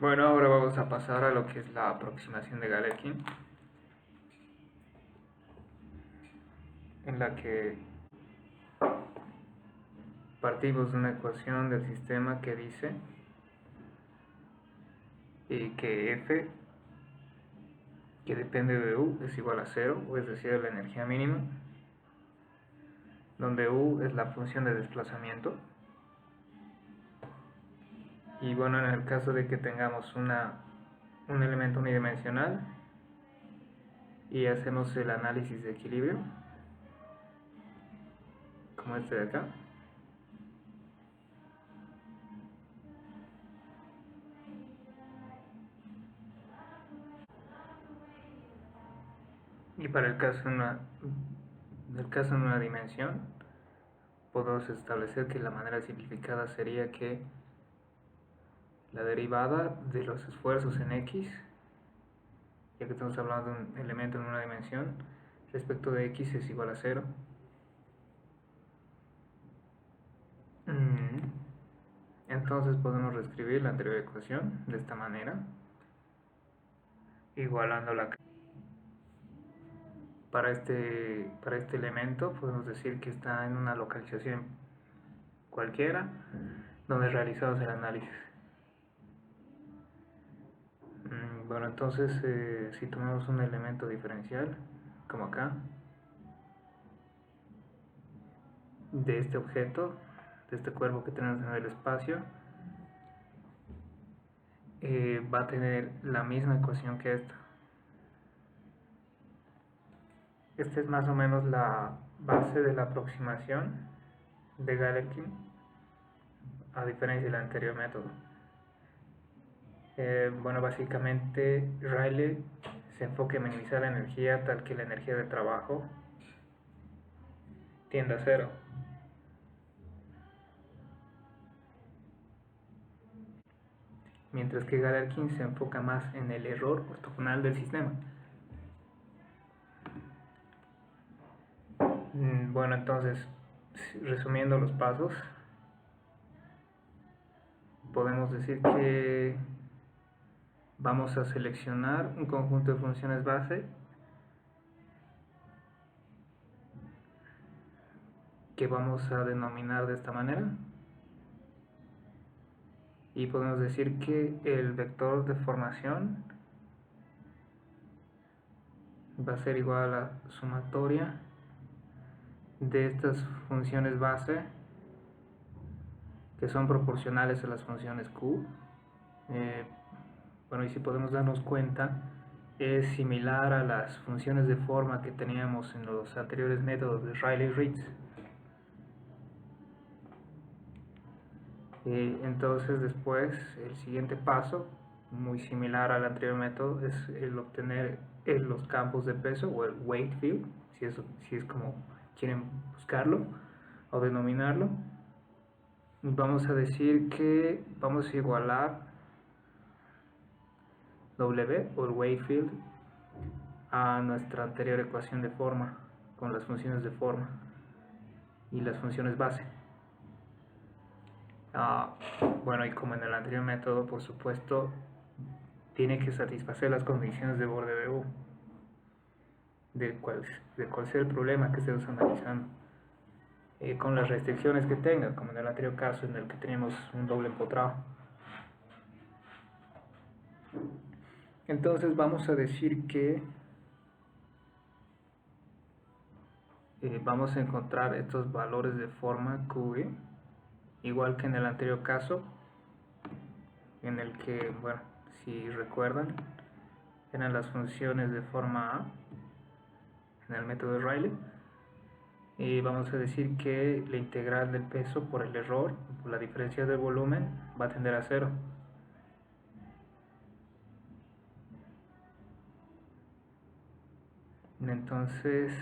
Bueno, ahora vamos a pasar a lo que es la aproximación de Galerkin, en la que partimos de una ecuación del sistema que dice que F, que depende de U, es igual a 0, o es decir, la energía mínima, donde U es la función de desplazamiento. Y bueno, en el caso de que tengamos un elemento unidimensional y hacemos el análisis de equilibrio, como este de acá, y para el caso en una dimensión, podemos establecer que la manera simplificada sería que la derivada de los esfuerzos en X, ya que estamos hablando de un elemento en una dimensión, respecto de X es igual a 0. Entonces podemos reescribir la anterior ecuación de esta manera, igualándola. Para este elemento podemos decir que está en una localización cualquiera donde realizamos el análisis. Bueno, entonces si tomamos un elemento diferencial, como acá, de este objeto, de este cuerpo que tenemos en el espacio, va a tener la misma ecuación que esta. Esta es más o menos la base de la aproximación de Galerkin, a diferencia del anterior método. Bueno, básicamente Rayleigh se enfoca en minimizar la energía tal que la energía de trabajo tiende a 0. Mientras que Galerkin se enfoca más en el error ortogonal del sistema. Bueno, entonces, resumiendo los pasos, podemos decir que vamos a seleccionar un conjunto de funciones base que vamos a denominar de esta manera, y podemos decir que el vector de formación va a ser igual a la sumatoria de estas funciones base que son proporcionales a las funciones Q. Bueno, y si podemos darnos cuenta, es similar a las funciones de forma que teníamos en los anteriores métodos de Rayleigh-Ritz. Entonces después, el siguiente paso, muy similar al anterior método, es el obtener los campos de peso, o el weight field, si es como quieren buscarlo o denominarlo. Vamos a decir que vamos a igualar W, o el weight field, a nuestra anterior ecuación de forma, con las funciones de forma y las funciones base. Bueno, y como en el anterior método, por supuesto, tiene que satisfacer las condiciones de borde de U, de cuál sea el problema que estemos analizando, con las restricciones que tenga, como en el anterior caso en el que teníamos un doble empotrado. Entonces vamos a decir que vamos a encontrar estos valores de forma QE, igual que en el anterior caso, en el que, bueno, si recuerdan, eran las funciones de forma A en el método de Rayleigh. Y vamos a decir que la integral del peso por el error, por la diferencia del volumen, va a tender a 0. Entonces,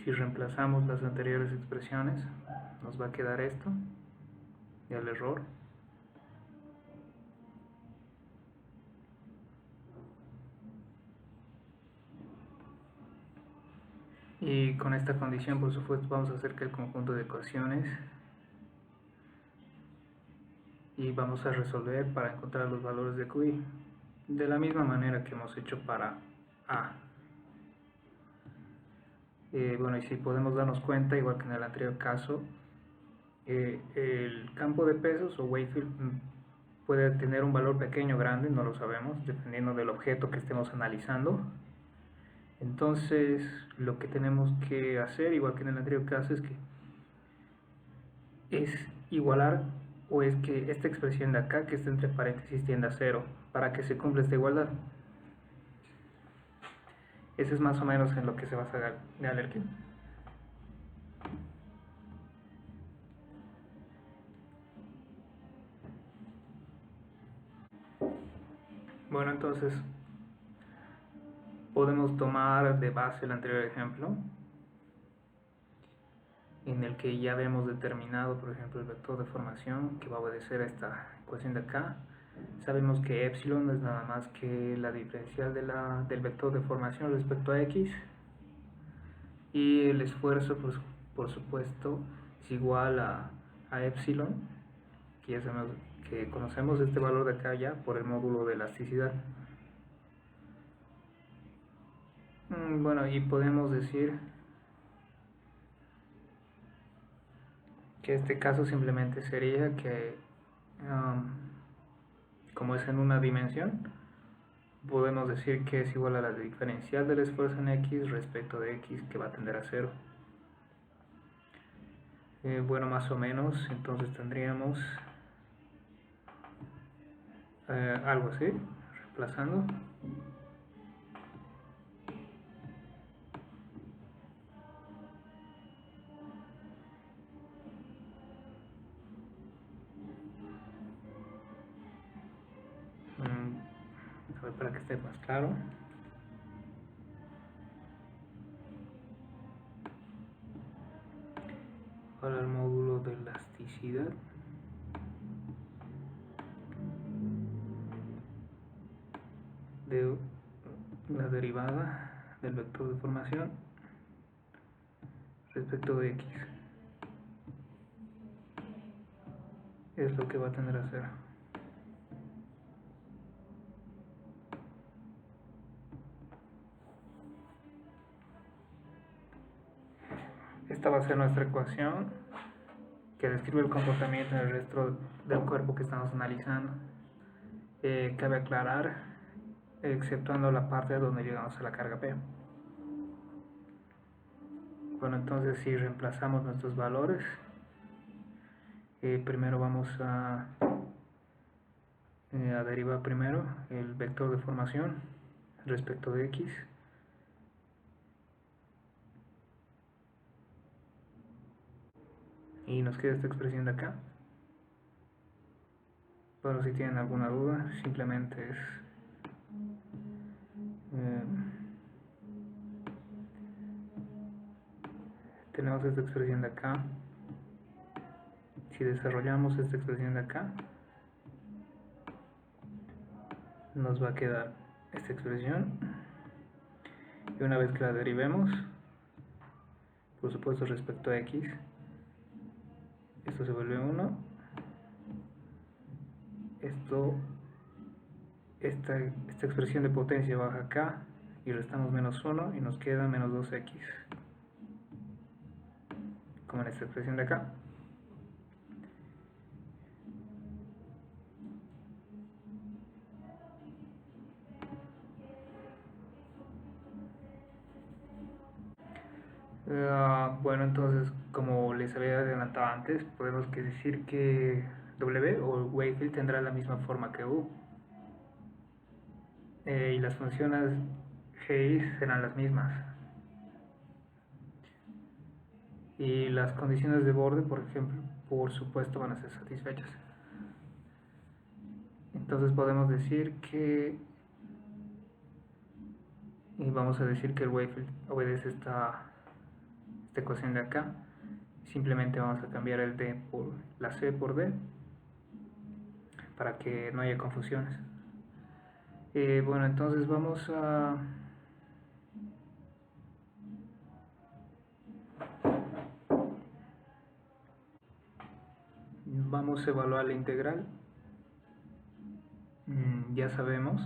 si reemplazamos las anteriores expresiones, nos va a quedar esto, y el error. Y con esta condición, por supuesto, vamos a hacer que el conjunto de ecuaciones y vamos a resolver para encontrar los valores de QI de la misma manera que hemos hecho para A. Bueno, y si podemos darnos cuenta, igual que en el anterior caso, el campo de pesos o weight field puede tener un valor pequeño o grande, no lo sabemos, dependiendo del objeto que estemos analizando. Entonces, lo que tenemos que hacer, igual que en el anterior caso, es igualar, o es que esta expresión de acá, que está entre paréntesis, tienda a 0, para que se cumpla esta igualdad. Ese es más o menos en lo que se basa Galerkin. Bueno, entonces podemos tomar de base el anterior ejemplo, en el que ya hemos determinado, por ejemplo, el vector de formación que va a obedecer a esta ecuación de acá. Sabemos que epsilon es nada más que la diferencial del vector de formación respecto a x, y el esfuerzo, pues, por supuesto, es igual a epsilon, que ya sabemos que conocemos este valor de acá ya por el módulo de elasticidad. Bueno, y podemos decir que este caso simplemente sería que, como es en una dimensión, podemos decir que es igual a la diferencial del esfuerzo en x respecto de x, que va a tender a 0. Bueno, más o menos, entonces tendríamos algo así, reemplazando. A ver, para que esté más claro. Ahora el módulo de elasticidad de la derivada del vector de formación respecto de x es lo que va a tender a 0. Esta va a ser nuestra ecuación que describe el comportamiento en el resto del cuerpo que estamos analizando. Cabe aclarar, exceptuando la parte donde llegamos a la carga P. Bueno, entonces si reemplazamos nuestros valores, primero vamos a derivar primero el vector de formación respecto de x. Y nos queda esta expresión de acá. Bueno, si tienen alguna duda, simplemente es tenemos esta expresión de acá. Si desarrollamos esta expresión de acá, nos va a quedar esta expresión, y una vez que la derivemos, por supuesto respecto a x, esto se vuelve 1, esta expresión de potencia baja acá y restamos menos 1 y nos queda menos 2x, como en esta expresión de acá. Bueno, entonces, como les había adelantado antes, podemos decir que W o weight field tendrá la misma forma que U, y las funciones G serán las mismas, y las condiciones de borde, por ejemplo, por supuesto van a ser satisfechas. Entonces podemos decir que, y vamos a decir que el weight field obedece esta ecuación de acá. Simplemente vamos a cambiar el D por la C por D para que no haya confusiones. Bueno, entonces vamos a evaluar la integral ya sabemos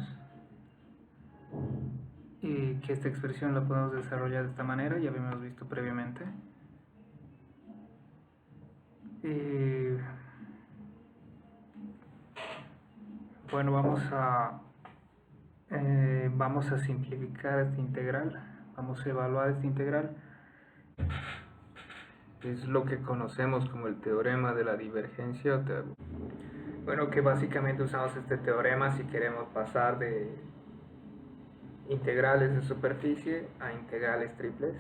que esta expresión la podemos desarrollar de esta manera, ya habíamos visto previamente. Bueno, vamos a simplificar esta integral, vamos a evaluar esta integral. Es lo que conocemos como el teorema de la divergencia. Bueno, que básicamente usamos este teorema si queremos pasar de integrales de superficie a integrales triples,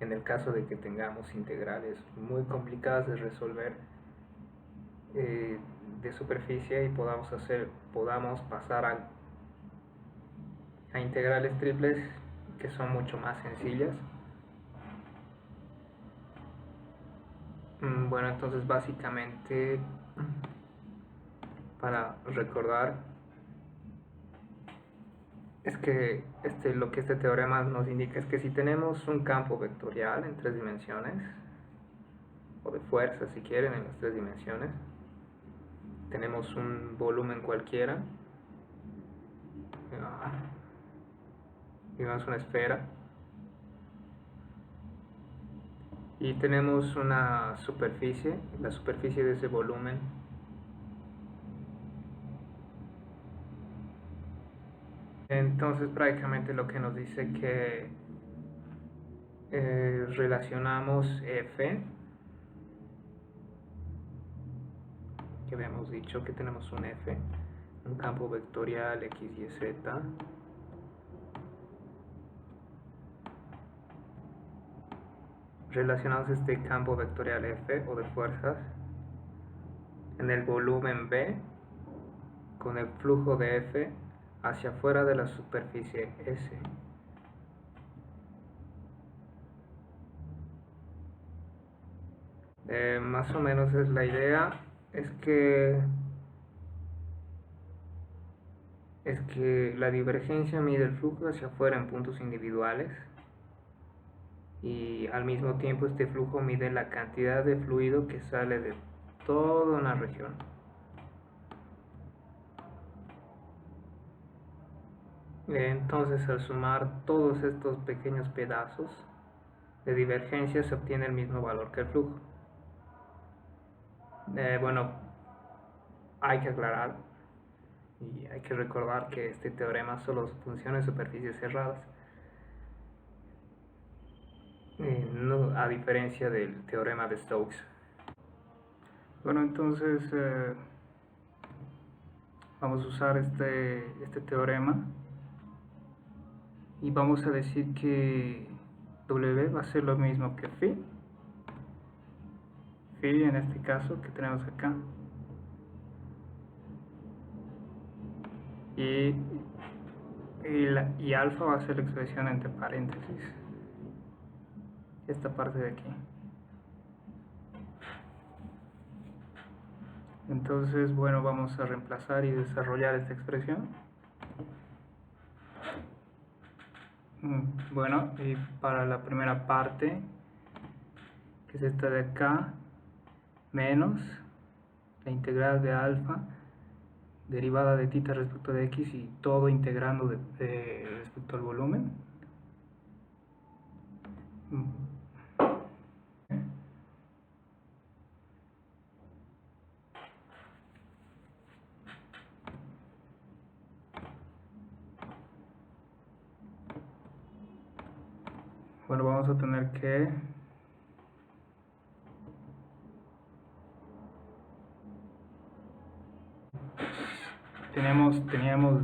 en el caso de que tengamos integrales muy complicadas de resolver de superficie y podamos pasar a integrales triples que son mucho más sencillas. Bueno, entonces básicamente, para recordar, es que lo que este teorema nos indica es que si tenemos un campo vectorial en 3 dimensiones, o de fuerza si quieren en las 3 dimensiones, tenemos un volumen cualquiera, digamos una esfera, y tenemos una superficie, la superficie de ese volumen entonces prácticamente lo que nos dice que relacionamos F, que habíamos dicho que tenemos un F, un campo vectorial X, Y, Z, relacionamos este campo vectorial F o de fuerzas en el volumen B con el flujo de F hacia afuera de la superficie S. Más o menos es la idea, es que la divergencia mide el flujo hacia afuera en puntos individuales y al mismo tiempo este flujo mide la cantidad de fluido que sale de toda una región. Entonces, al sumar todos estos pequeños pedazos de divergencia se obtiene el mismo valor que el flujo. Bueno, hay que aclarar y hay que recordar que este teorema solo funciona en superficies cerradas, no, a diferencia del teorema de Stokes. Bueno, entonces vamos a usar este teorema y vamos a decir que W va a ser lo mismo que phi en este caso que tenemos acá, y alfa va a ser la expresión entre paréntesis, esta parte de aquí. Entonces, bueno, vamos a reemplazar y desarrollar esta expresión. Bueno, y para la primera parte, que es esta de acá, menos la integral de alfa derivada de θ respecto de x y todo integrando respecto al volumen. Bueno, vamos a tener que teníamos,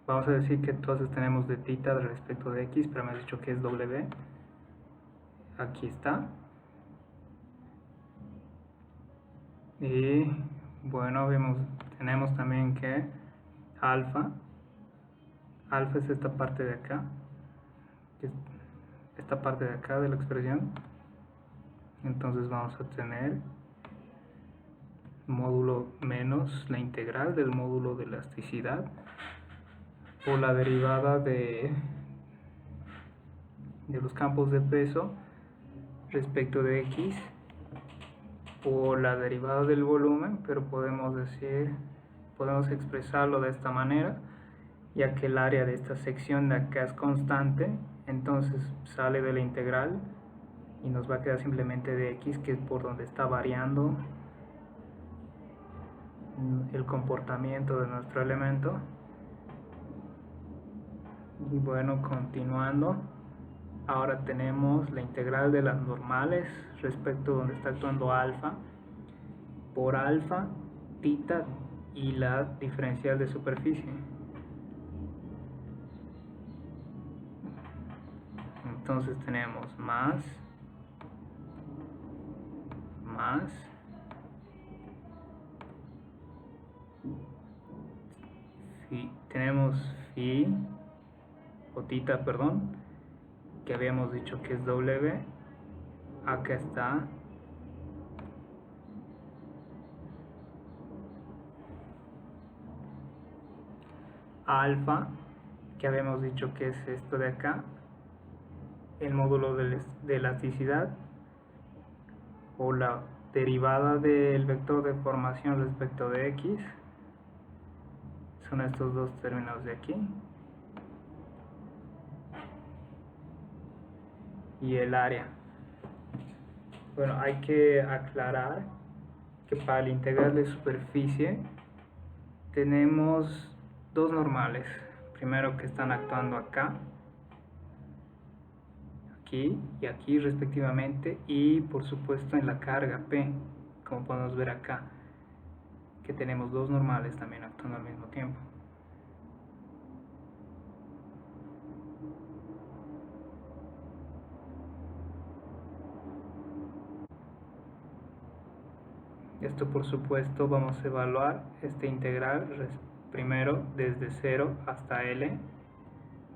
vamos a decir que entonces tenemos de θ respecto de x, pero me has dicho que es W. Aquí está. Y bueno, tenemos también que alfa es esta parte de acá, esta parte de acá de la expresión. Entonces vamos a tener módulo menos la integral del módulo de elasticidad por la derivada de los campos de peso respecto de x por la derivada del volumen, pero podemos decir podemos expresarlo de esta manera, ya que el área de esta sección de acá es constante, entonces sale de la integral y nos va a quedar simplemente de x, que es por donde está variando el comportamiento de nuestro elemento. Y bueno, continuando, ahora tenemos la integral de las normales respecto a donde está actuando alfa por alfa, tita y la diferencial de superficie. Entonces tenemos más tenemos phi o tita, perdón, que habíamos dicho que es W. Acá está alfa, que habíamos dicho que es esto de acá, el módulo de elasticidad o la derivada del vector de formación respecto de x. Son estos dos términos de aquí. Y el área. Bueno, hay que aclarar que para la integral de superficie tenemos dos normales. Primero, que están actuando acá, aquí y aquí respectivamente, y por supuesto en la carga P, como podemos ver acá, que tenemos dos normales también actuando al mismo tiempo. Esto por supuesto vamos a evaluar esta integral primero desde 0 hasta L,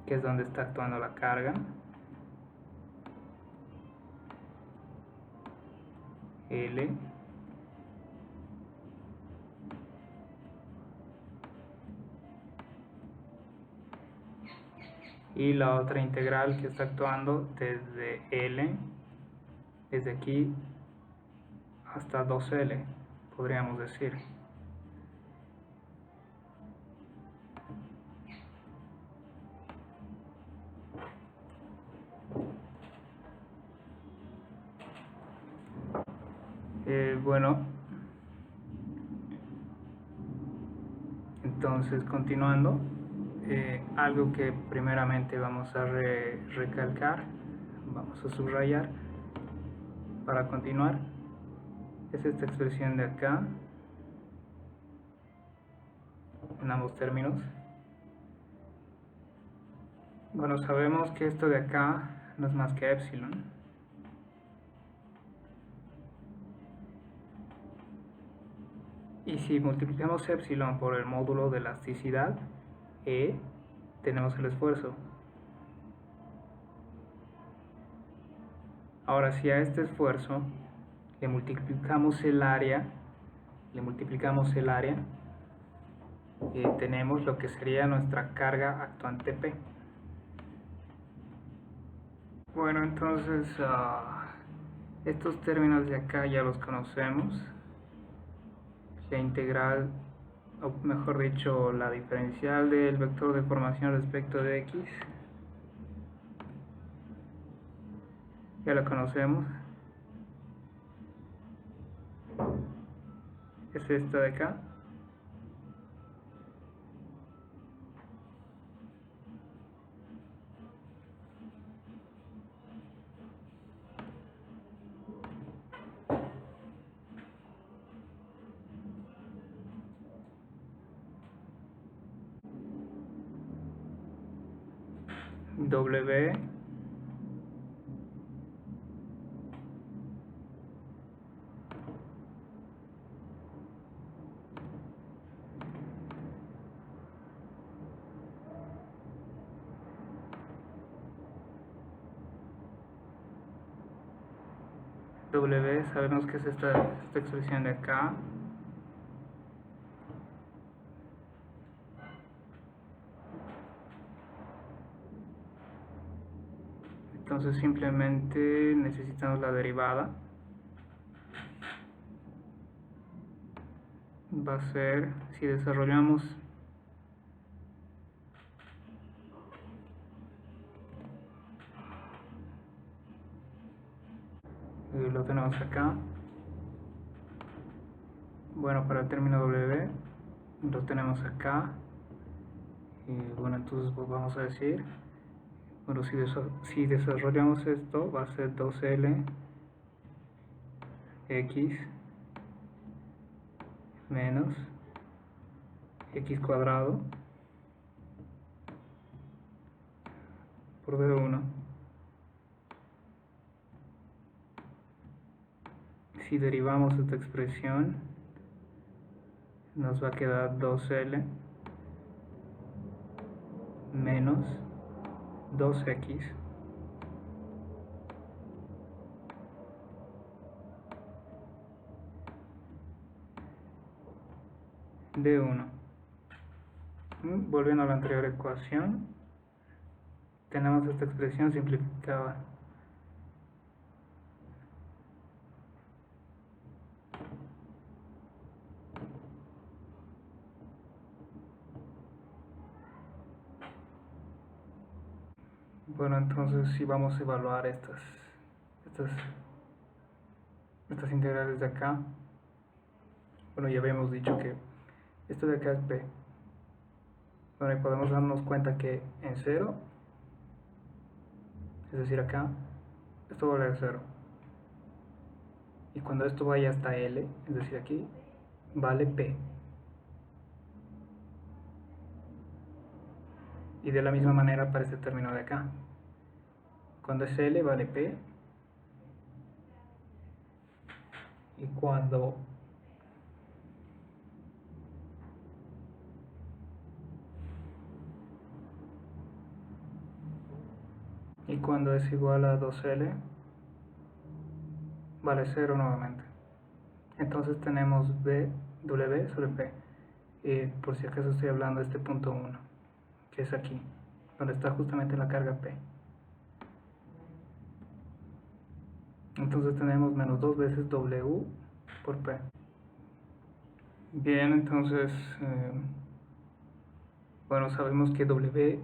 que es donde está actuando la carga. L. Y la otra integral que está actuando desde L, desde aquí hasta 2L, podríamos decir. Bueno, entonces continuando, algo que primeramente vamos a recalcar, vamos a subrayar para continuar, es esta expresión de acá en ambos términos. Bueno, sabemos que esto de acá no es más que epsilon. Y si multiplicamos epsilon por el módulo de elasticidad, E, tenemos el esfuerzo. Ahora, si a este esfuerzo le multiplicamos el área, tenemos lo que sería nuestra carga actuante P. Bueno, entonces estos términos de acá ya los conocemos. La integral, o mejor dicho, la diferencial del vector de formación respecto de x, ya la conocemos. Es esta de acá. W sabemos que es esta expresión de acá. Entonces simplemente necesitamos la derivada. va a ser, si desarrollamos lo tenemos acá. Bueno, para el término W lo tenemos acá. Y bueno, entonces pues vamos a decir, bueno, si desarrollamos esto, va a ser 2L X menos X cuadrado por D1. Si derivamos esta expresión, nos va a quedar 2L menos 2X D1. Volviendo a la anterior ecuación, tenemos esta expresión simplificada. Bueno, entonces si vamos a evaluar estas integrales de acá, bueno, ya habíamos dicho que esto de acá es b. Bueno, y podemos darnos cuenta que en 0, es decir acá, esto vale a 0. Y cuando esto vaya hasta L, es decir aquí, vale P. Y de la misma manera para este término de acá. Cuando es L vale P. Y cuando es igual a 2L, vale 0 nuevamente. Entonces tenemos W sobre P. Por si acaso estoy hablando de este punto 1, que es aquí, donde está justamente la carga P. Entonces tenemos menos 2 veces W por P. Bien, entonces, bueno, sabemos que W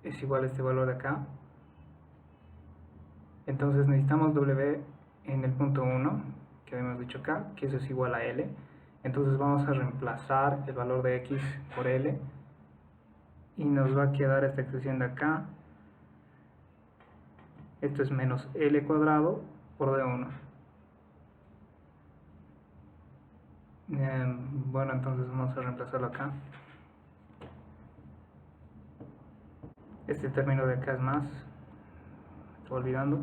es igual a este valor de acá. Entonces necesitamos W en el punto 1, que habíamos dicho acá, que eso es igual a L. Entonces vamos a reemplazar el valor de X por L. Y nos va a quedar esta expresión de acá. Esto es menos L cuadrado por D1. Bueno, entonces vamos a reemplazarlo acá. Este término de acá es más. Estoy olvidando.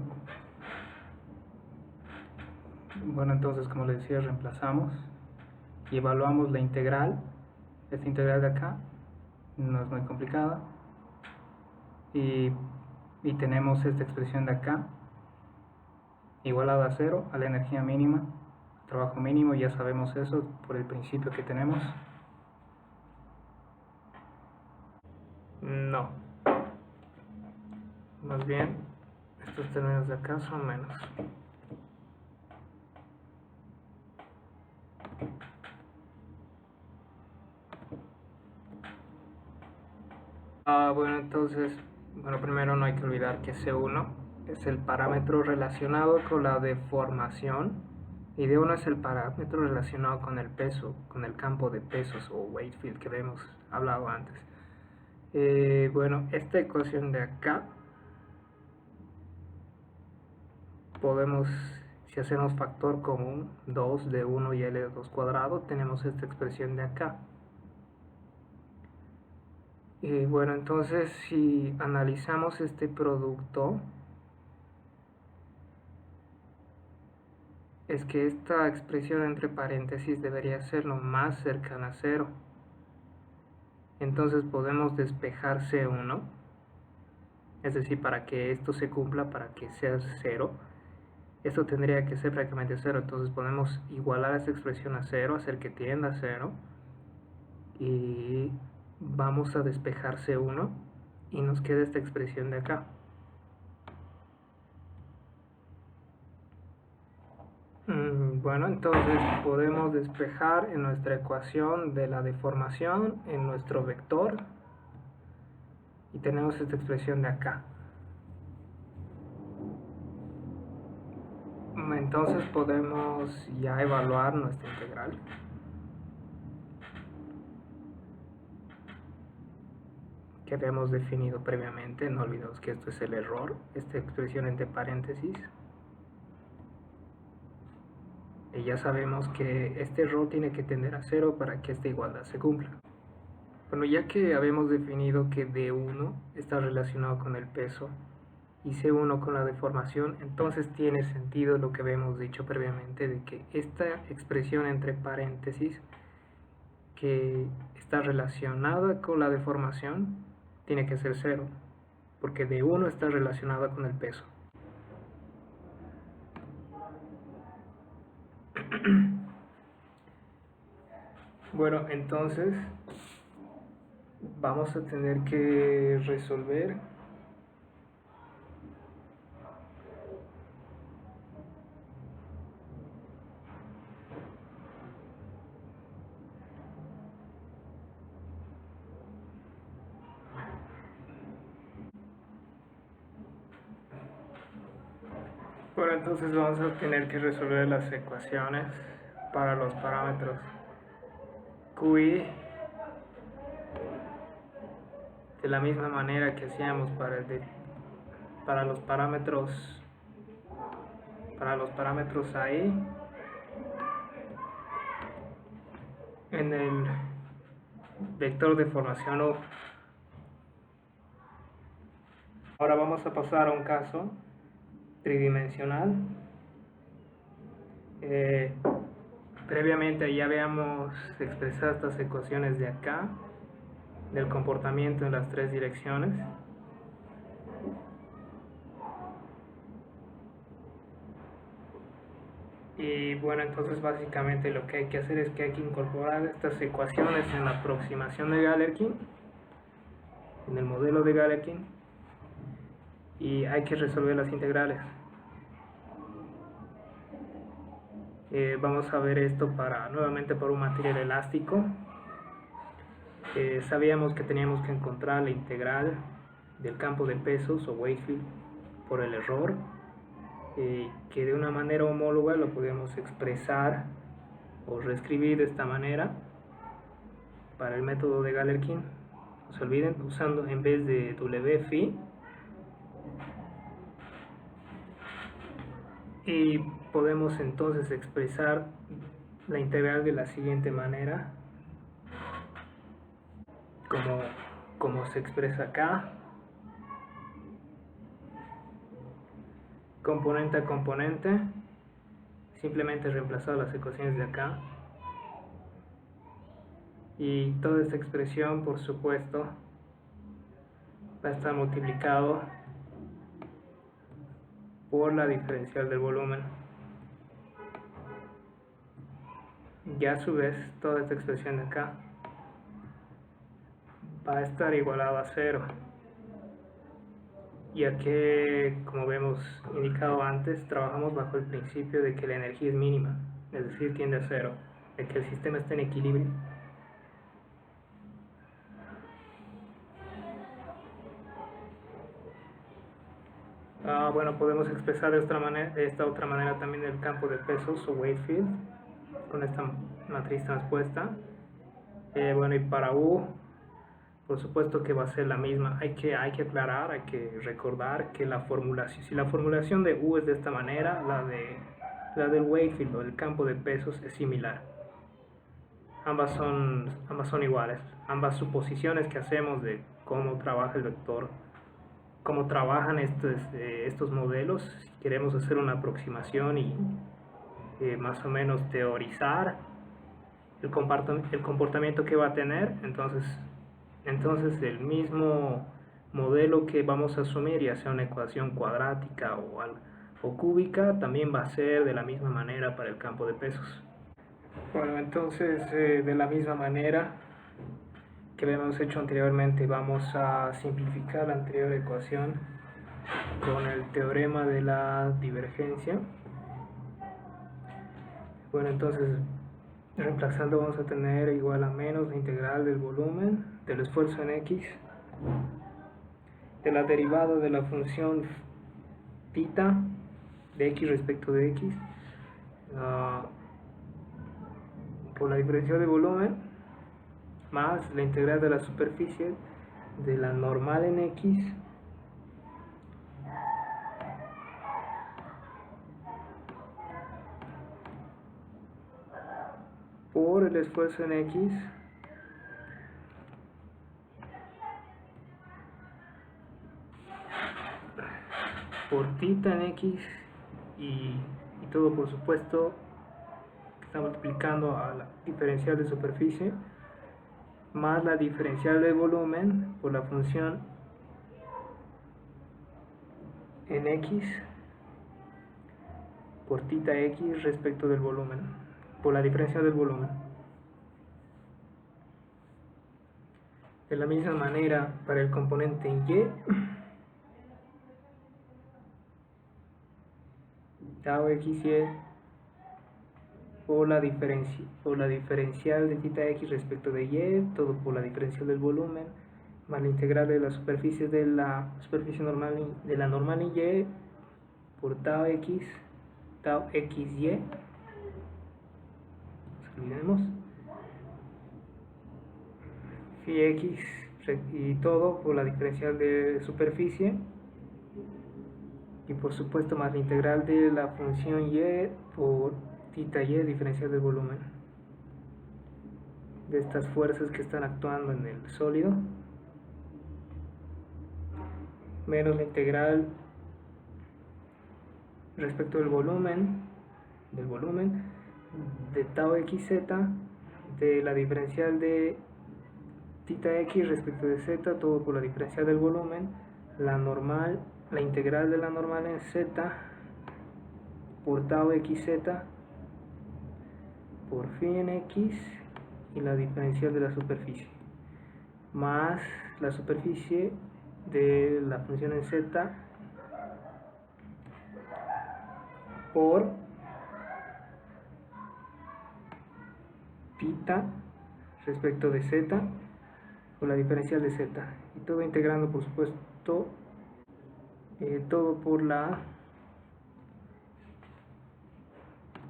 Bueno, entonces como les decía, reemplazamos y evaluamos la integral. Esta integral de acá no es muy complicada. Y tenemos esta expresión de acá igualada a 0, a la energía mínima, trabajo mínimo. Ya sabemos eso por el principio que tenemos. No, más bien estos términos de acá son menos. Bueno, entonces, primero no hay que olvidar que C1 es el parámetro relacionado con la deformación y D1 es el parámetro relacionado con el peso, con el campo de pesos o weight field que hemos hablado antes. Bueno, esta ecuación de acá podemos, si hacemos factor común, 2 de 1 y L de 2 cuadrado, tenemos esta expresión de acá. Bueno, entonces si analizamos este producto, es que esta expresión entre paréntesis debería ser lo más cercana a 0. Entonces podemos despejar C1, es decir, para que esto se cumpla, para que sea 0, esto tendría que ser prácticamente 0. Entonces podemos igualar esta expresión a 0, hacer que tienda a 0, y vamos a despejar C1 y nos queda esta expresión de acá. Bueno, entonces podemos despejar en nuestra ecuación de la deformación en nuestro vector y tenemos esta expresión de acá. Entonces podemos ya evaluar nuestra integral. Que habíamos definido previamente, no olvidemos que esto es el error, esta expresión entre paréntesis. Y ya sabemos que este error tiene que tender a 0 para que esta igualdad se cumpla. Bueno, ya que habíamos definido que D1 está relacionado con el peso y C1 con la deformación, entonces tiene sentido lo que habíamos dicho previamente de que esta expresión entre paréntesis que está relacionada con la deformación tiene que ser 0, porque D1 está relacionada con el peso. Bueno, entonces vamos a tener que resolver las ecuaciones para los parámetros QI de la misma manera que hacíamos para los parámetros ahí en el vector de formación U. Ahora vamos a pasar a un caso tridimensional. Previamente ya habíamos expresado estas ecuaciones de acá, del comportamiento en las tres direcciones. Y bueno, entonces básicamente lo que hay que hacer es que hay que incorporar estas ecuaciones en la aproximación de Galerkin, en el modelo de Galerkin, y hay que resolver las integrales. Vamos a ver esto nuevamente por un material elástico. Sabíamos que teníamos que encontrar la integral del campo de pesos o weight field por el error, que de una manera homóloga lo podemos expresar o reescribir de esta manera para el método de Galerkin. No se olviden, usando en vez de W phi, y podemos entonces expresar la integral de la siguiente manera, como se expresa acá, componente a componente, simplemente reemplazar las ecuaciones de acá, y toda esta expresión, por supuesto, va a estar multiplicado por la diferencial del volumen, y a su vez toda esta expresión de acá va a estar igualada a 0, ya que, como vemos indicado antes, trabajamos bajo el principio de que la energía es mínima, es decir, tiende a 0, de que el sistema está en equilibrio. Bueno, podemos expresar de esta otra manera también el campo de pesos o weight field con esta matriz transpuesta. Bueno, y para U, por supuesto que va a ser la misma. Hay que aclarar, hay que recordar que si la formulación de U es de esta manera, la del weight field o el campo de pesos es similar. Ambas son iguales. Ambas suposiciones que hacemos de cómo trabaja el vector, cómo trabajan estos modelos, si queremos hacer una aproximación y más o menos teorizar el comportamiento que va a tener, entonces el mismo modelo que vamos a asumir, ya sea una ecuación cuadrática o cúbica, también va a ser de la misma manera para el campo de pesos. Bueno, entonces de la misma manera que habíamos hecho anteriormente, vamos a simplificar la anterior ecuación con el teorema de la divergencia. Bueno, entonces reemplazando vamos a tener igual a menos la integral del volumen del esfuerzo en x de la derivada de la función θ de x respecto de x por la diferencial de volumen más la integral de la superficie de la normal en x por el esfuerzo en x por θ en x y todo por supuesto está multiplicando a la diferencial de superficie más la diferencial de volumen por la función en x por θx respecto del volumen, por la diferencial del volumen. De la misma manera para el componente en y, tau xy por la diferencial de θx respecto de y, todo por la diferencial del volumen, más la integral de la superficie normal de la normal en y por tau xy, olvidemos, phi x y todo por la diferencial de superficie y por supuesto más la integral de la función y por θy, diferencial del volumen de estas fuerzas que están actuando en el sólido, menos la integral respecto del volumen de tau xz de la diferencial de θx respecto de z, todo por la diferencial del volumen, la integral de la normal en z por tau xz por phi en x y la diferencial de la superficie más la superficie de la función en z por θ respecto de z por la diferencial de z y todo integrando por supuesto todo por la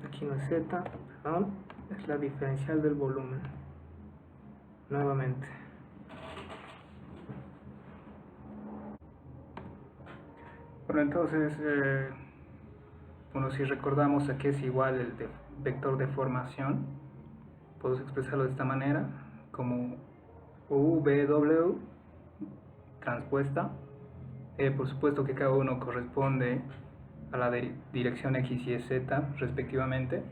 aquí no es z, perdón, es la diferencial del volumen nuevamente. Bueno, entonces bueno, si recordamos a qué es igual el vector de formación, podemos expresarlo de esta manera como UVW transpuesta, por supuesto que cada uno corresponde a la dirección x y z respectivamente,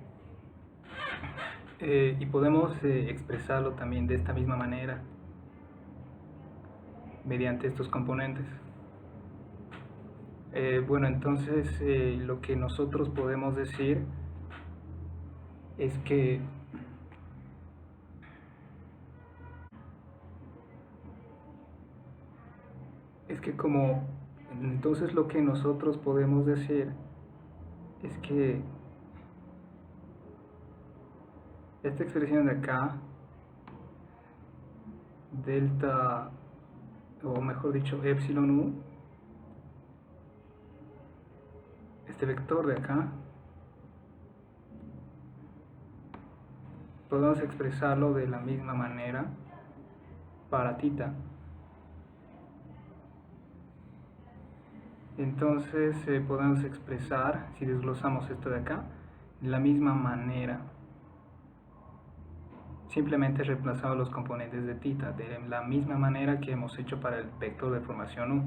y podemos expresarlo también de esta misma manera mediante estos componentes. Bueno, entonces lo que nosotros podemos decir es que como entonces lo que nosotros podemos decir es que esta expresión de acá, delta, o mejor dicho, epsilon u, este vector de acá, podemos expresarlo de la misma manera para θ. Entonces podemos expresar, si desglosamos esto de acá, de la misma manera, simplemente reemplazando los componentes de θ, de la misma manera que hemos hecho para el vector de formación u.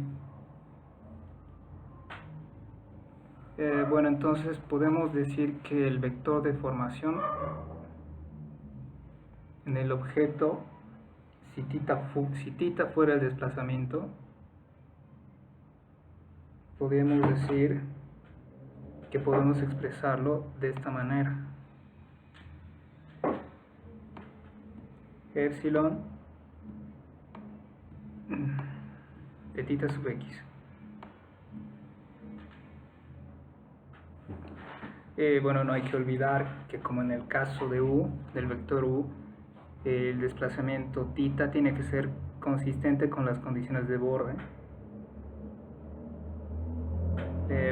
Bueno, entonces podemos decir que el vector de formación en el objeto, si θ fuera el desplazamiento, podríamos decir que podemos expresarlo de esta manera: epsilon de θ sub x. Bueno, no hay que olvidar que como en el caso de u, del vector u, el desplazamiento θ tiene que ser consistente con las condiciones de borde.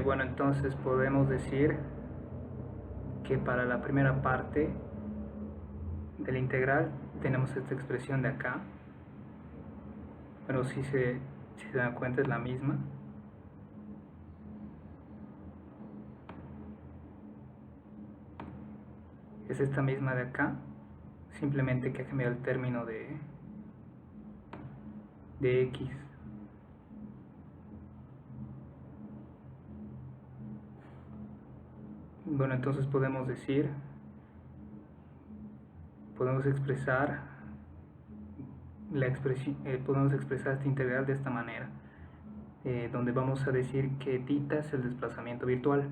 Bueno, entonces podemos decir que para la primera parte de la integral tenemos esta expresión de acá. Pero si se dan cuenta es la misma. Es esta misma de acá, simplemente que ha cambiado el término de x. Bueno, entonces podemos expresar esta integral de esta manera, donde vamos a decir que θ es el desplazamiento virtual.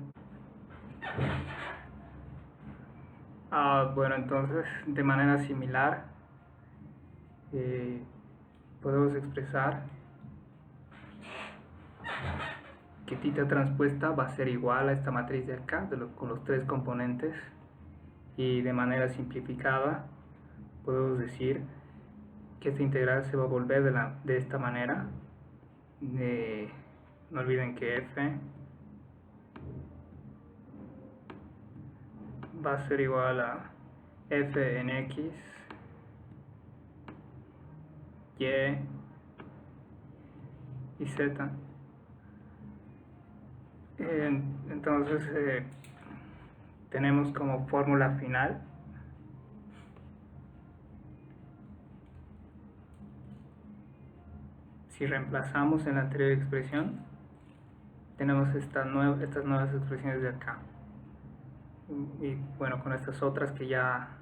Bueno, entonces de manera similar podemos expresar que θ transpuesta va a ser igual a esta matriz de acá, con los tres componentes, y de manera simplificada podemos decir que esta integral se va a volver de esta manera. No olviden que f va a ser igual a f en x, y z. Entonces tenemos como fórmula final si reemplazamos en la anterior expresión, tenemos estas nuevas expresiones de acá, y bueno, con estas otras que ya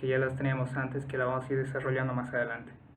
las teníamos antes, que la vamos a ir desarrollando más adelante.